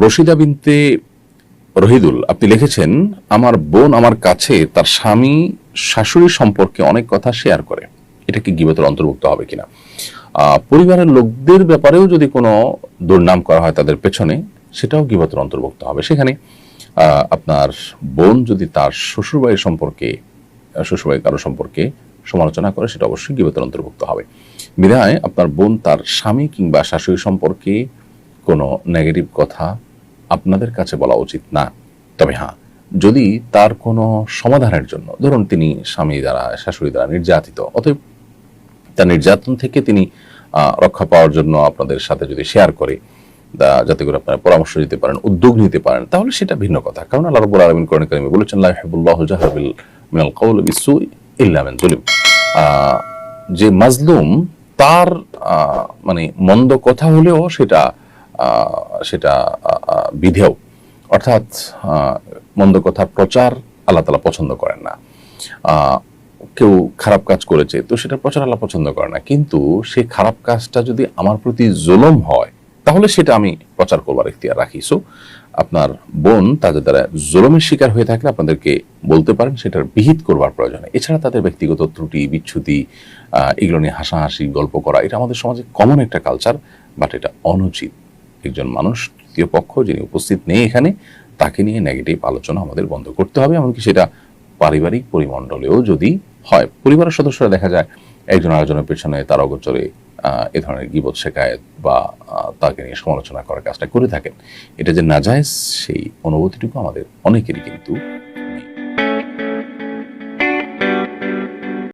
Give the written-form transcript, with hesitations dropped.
রশিদা বিনতে রহিদুল, আপনি লিখেছেন, আমার বোন আমার কাছে তার স্বামী শাশুড়ি সম্পর্কে অনেক কথা শেয়ার করে, এটা কি গীবতের অন্তর্ভুক্ত হবে কিনা? পরিবারের লোকদের ব্যাপারেও যদি কোনো দুর্নাম করা হয় তাদের পেছনে, সেটাও গীবতের অন্তর্ভুক্ত হবে। সেখানে আপনার বোন যদি তার শ্বশুরবাড়ির সম্পর্কে, শ্বশুরবাড়ির কারো সম্পর্কে সমালোচনা করে, সেটা অবশ্যই গীবতের অন্তর্ভুক্ত হবে। বিধায় আপনার বোন তার স্বামী কিংবা শাশুড়ি সম্পর্কে কোনো নেগেটিভ কথা আপনাদের কাছে বলা উচিত না। তবে হ্যাঁ, যদি তার কোনো সমাধানের জন্য, ধরুন তিনি স্বামী দ্বারা শাশুড়ি দ্বারা নির্যাতিত, অতএব তার নির্যাতন থেকে তিনি রক্ষা পাওয়ার জন্য আপনাদের সাথে যদি শেয়ার করে, যাতে করে আপনারা পরামর্শ দিতে পারেন, উদ্যোগ নিতে পারেন, তাহলে সেটা ভিন্ন কথা। কারণ আল্লাহ রাব্বুল আলামিন কোরআনে কারিমে বলেছেন, লা ইউহিব্বুল্লাহু জাহরা মিনাল কাওলি বিসসুই ইল্লা মান যুলিম। যে মাজলুম, তার মানে মন্দ কথা হলেও সেটা সেটা বিধেয়, অর্থাৎ মন্দ কথা প্রচার আল্লাহ তাআলা পছন্দ করেন না। কেউ খারাপ কাজ করেছে, তো সেটা প্রচার আল্লাহ পছন্দ করে না, কিন্তু সেই খারাপ কাজটা যদি আমার প্রতি জুলুম হয়, তাহলে সেটা আমি প্রচার করবার ইখতিয়ার রাখি। সো আপনার বোন তাদের দ্বারা জুলুমের শিকার হয়ে থাকলে আপনাদেরকে বলতে পারেন, সেটার বিহিত করবার প্রয়োজন। এছাড়া তাদের ব্যক্তিগত ত্রুটি বিচ্ছুতি, এগুলো নিয়ে হাসাহাসি গল্প করা, এটা আমাদের সমাজে কমন একটা কালচার, বাট এটা অনুচিত। একজন মানুষ, তৃতীয় পক্ষ যিনি উপস্থিত নেই এখানে, তাকে নিয়ে নেগেটিভ আলোচনা আমাদের বন্ধ করতে হবে। এমনকি সেটা পারিবারিক পরিমণ্ডলেও যদি হয়, পরিবারের সদস্যরা দেখা যায় একজন আরেকজনের পেছনে তার অগোচরে এ ধরনের গীবত শেখায়েত বা তাকে নিয়ে সমালোচনা করার কাজটা করে থাকেন, এটা যে নাজায়েজ, সেই অনুভূতিটুকু আমাদের অনেকেরই কিন্তু